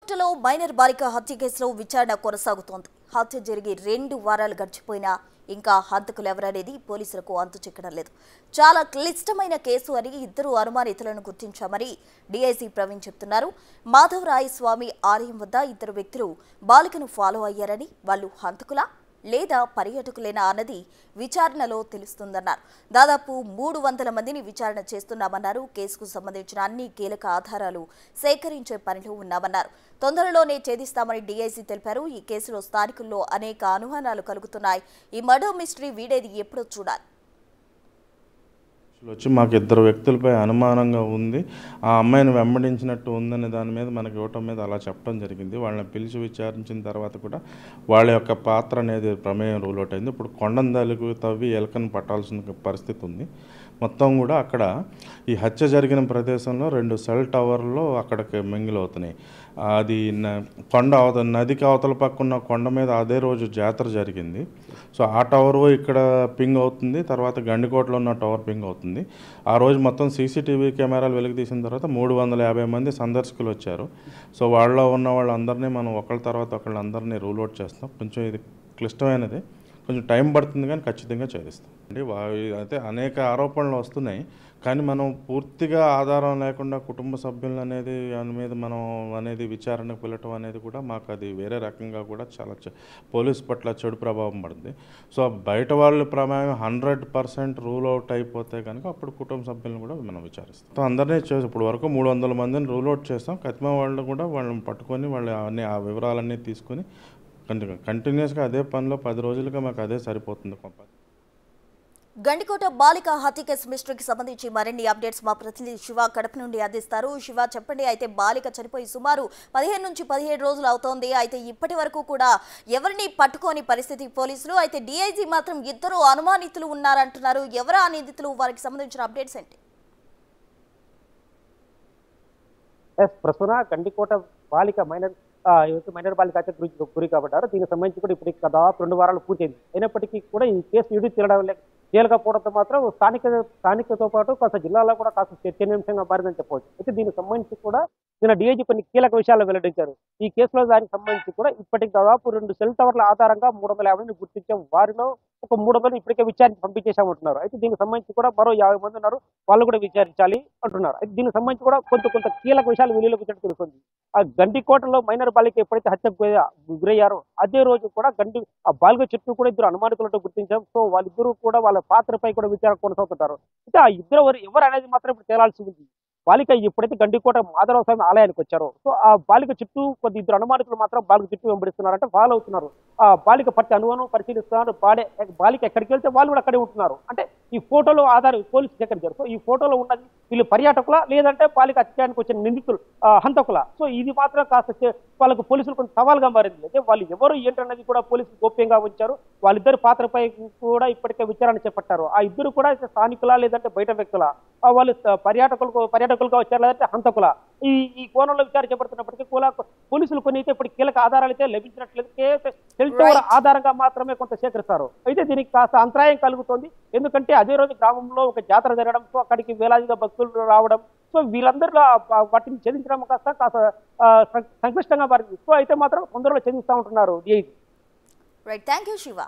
గండికోటలో minor బాలిక హత్య కేసులో విచారణ కొనసాగుతోంది. హత్య జరిగి 2 వారాలు గడిచిపోయినా ఇంకా హంతకులెవరనేది పోలీసులకు అంతు చిక్కడం లేదు. చాలా క్లిష్టమైన కేసు అని ఇద్దరు అనుమానితులను గుర్తించామని డీఐసీ ప్రవీణ్ చెప్తున్నారు. మాధవరాయ స్వామి ఆలయం వద్ద ఇద్దరు వ్యక్తులు బాలికను ఫాలో అయ్యారని, వాళ్ళు హంతకులా లేదా పర్యాటకులేనా అన్నది విచారణలో తెలుస్తుందన్నారు. దాదాపు 300 మందిని విచారణ చేస్తున్నామన్నారు. కేసుకు సంబంధించిన అన్ని కీలక ఆధారాలు సేకరించే పనిలో ఉన్నామన్నారు. తొందరలోనే ఛేదిస్తామని డీఐసీ తెలిపారు. ఈ కేసులో స్థానికుల్లో అనేక అనుమానాలు కలుగుతున్నాయి. ఈ మర్డర్ మిస్టరీ వీడేది ఎప్పుడో చూడాలి. వచ్చి మాకు ఇద్దరు వ్యక్తులపై అనుమానంగా ఉంది, ఆ అమ్మాయిని వెంబడించినట్టు ఉందనే దాని మీద మనకి ఇవ్వటం మీద అలా చెప్పడం జరిగింది. వాళ్ళని పిలిచి విచారించిన తర్వాత కూడా వాళ్ళ యొక్క పాత్ర అనేది ప్రమేయం రూల్ అవుట్ అయింది. ఇప్పుడు కొండందలుగు తవ్వి ఎలకను పట్టాల్సిన పరిస్థితి ఉంది. మొత్తం కూడా అక్కడ ఈ హత్య జరిగిన ప్రదేశంలో 2 సెల్ టవర్లు అక్కడికి మింగిలవుతున్నాయి. అది కొండ నదికి అవతల పక్కన కొండ మీద అదే రోజు జాతర జరిగింది. సో ఆ టవర్ ఇక్కడ పింగ్ అవుతుంది, తర్వాత గండికోటలో ఉన్న టవర్ పింగ్ అవుతుంది. ఆ రోజు మొత్తం సీసీటీవీ కెమెరాలు వెలుగు తీసిన తర్వాత 350 మంది సందర్శకులు వచ్చారు. సో వాళ్ళలో ఉన్న వాళ్ళందరినీ మనం ఒకళ్ళ తర్వాత ఒకళ్ళందరినీ రూల్ అవుట్ చేస్తాం. కొంచెం ఇది క్లిష్టమైనది, కొంచెం టైం పడుతుంది, కానీ ఖచ్చితంగా చేస్తాం అండి. అయితే అనేక ఆరోపణలు వస్తున్నాయి, కానీ మనం పూర్తిగా ఆధారం లేకుండా కుటుంబ సభ్యులు అనేది దాని మీద మనం అనేది విచారణకు వెళ్ళటం అనేది కూడా మాకు అది వేరే రకంగా కూడా చాలా పోలీస్ పట్ల చెడు ప్రభావం పడుతుంది. సో బయట వాళ్ళ ప్రమేయం 100% రూల్ అవుట్ అయిపోతే కనుక అప్పుడు కుటుంబ సభ్యులను కూడా మనం విచారిస్తాం. అందరినీ చేసి ఇప్పుడు వరకు 300 మందిని రూల్ అవుట్ చేస్తాం. కతిమ వాళ్ళు కూడా వాళ్ళని పట్టుకొని వాళ్ళు అన్ని ఆ వివరాలన్నీ తీసుకొని కంటిన్యూస్గా అదే పనిలో 10 రోజులుగా మాకు అదే సరిపోతుంది. గండికోట బాలిక హత్య కేసు మిస్టరీకి సంబంధించి మరిన్ని అప్డేట్స్ మా ప్రతినిధి శివ కడప నుండి అందిస్తారు. శివ, చెప్పండి. అయితే బాలిక చనిపోయి సుమారు 15 నుంచి 17 రోజులు అవుతోంది. అయితే ఇప్పటి వరకు కూడా ఎవరిని పట్టుకోని పరిస్థితి పోలీసులు. అయితే డీఐజీ మాత్రం ఇద్దరు అనుమానితులు ఉన్నారంటున్నారు. ఎవరు ఆ నిందితులు, వారికి సంబంధించిన అప్డేట్స్ ఏంటి? ప్రస్తుత గండికోట బాలిక మైనర్ బాలిక హత్య గురి కాబట్టారు. దీనికి సంబంధించి కూడా ఇప్పుడు దాదాపు 2 వారాలు పూర్తయింది. అయినప్పటికీ కూడా ఈ కేసు ఇడు తేలకపోవడంతో మాత్రం స్థానికతో పాటు కాస్త జిల్లాలో కూడా కాస్త చర్చనీయాంశంగా మారిందని చెప్పవచ్చు. అయితే దీనికి సంబంధించి కూడా నిన్న డీఐజీ కొన్ని కీలక విషయాలు వెల్లడించారు. ఈ కేసులో దానికి సంబంధించి కూడా ఇప్పటికి దాదాపు 2 సెల్ టవర్ల ఆధారంగా 350 గుర్తించాం. వారిలో ఒక 300 ఇప్పటికే విచారించి పంపించేశామంటున్నారు. అయితే దీనికి సంబంధించి కూడా మరో 50 మంది ఉన్నారు, వాళ్ళు కూడా విచారించాలి అంటున్నారు. అయితే దీనికి సంబంధించి కూడా కొంత కీలక విషయాలు వెలుగులోకి వచ్చినట్టు తెలుస్తుంది. ఆ గండికోటలో మైనర్ బాలిక ఎప్పుడైతే హత్యకు గురయ్యారో అదే రోజు కూడా ఆ బాలిక చుట్టూ కూడా 2 అనుమానితులతో గుర్తించాం. సో వాళ్ళిద్దరూ కూడా వాళ్ళ పాత్రపై కూడా విచారణ కొనసాగుతుంటారు. అయితే ఆ ఇద్దరు ఎవరు అనేది మాత్రం ఇప్పుడు తేలాల్సి ఉంది. బాలిక ఎప్పుడైతే గండికోట మాధవరాయ స్వామి ఆలయానికి వచ్చారో సో ఆ బాలిక చుట్టూ 2 అనుమానితులు మాత్రం బాలిక చుట్టూ వెంబడిస్తున్నారంటే ఫాలో అవుతున్నారు. ఆ బాలిక ప్రతి అనుమానం పరిశీలిస్తున్నారు. బాలిక ఎక్కడికి వెళ్తే వాళ్ళు కూడా అక్కడే ఉంటున్నారు. అంటే ఈ ఫోటోలో ఆధారం పోలీసు సేకరించారు. సో ఈ ఫోటోలో ఉన్నది వీళ్ళు పర్యాటకుల లేదంటే బాలిక హత్యానికి వచ్చిన నిందితులు హంతకుల. సో ఇది మాత్రం కాస్త వాళ్ళకు పోలీసులు కొంచెం సవాల్గా మారింది. అయితే వాళ్ళు ఎవరు ఏంటన్నది కూడా పోలీసులు గోప్యంగా ఉంచారు. వాళ్ళిద్దరు పాత్రపై కూడా ఇప్పటికే విచారణ చేపట్టారు. ఆ ఇద్దరు కూడా స్థానికుల లేదంటే బయట వ్యక్తుల, వాళ్ళు పర్యాటకులుగా వచ్చారు లేదంటే హంతకుల. ఈ కోణంలో విచారణ చేపడుతున్నప్పటికీ కూడా పోలీసులు కొన్ని అయితే ఇప్పుడు కీలక ఆధారాలు అయితే లభించినట్లేదు. సెల్ టవర్ ఆధారంగా మాత్రమే కొంత సేకరిస్తారు. అయితే దీనికి కాస్త అంతరాయం కలుగుతోంది. ఎందుకంటే అదే రోజు గ్రామంలో ఒక జాతర జరగడం, సో అక్కడికి వేలాదిగా భక్తులు రావడం, సో వీళ్ళందరిలో వాటిని ఛేదించడం కాస్త సంక్లిష్టంగా మారింది. సో అయితే మాత్రం తొందరలో ఛేదిస్తూ ఉంటున్నారు. Right, thank you Shiva.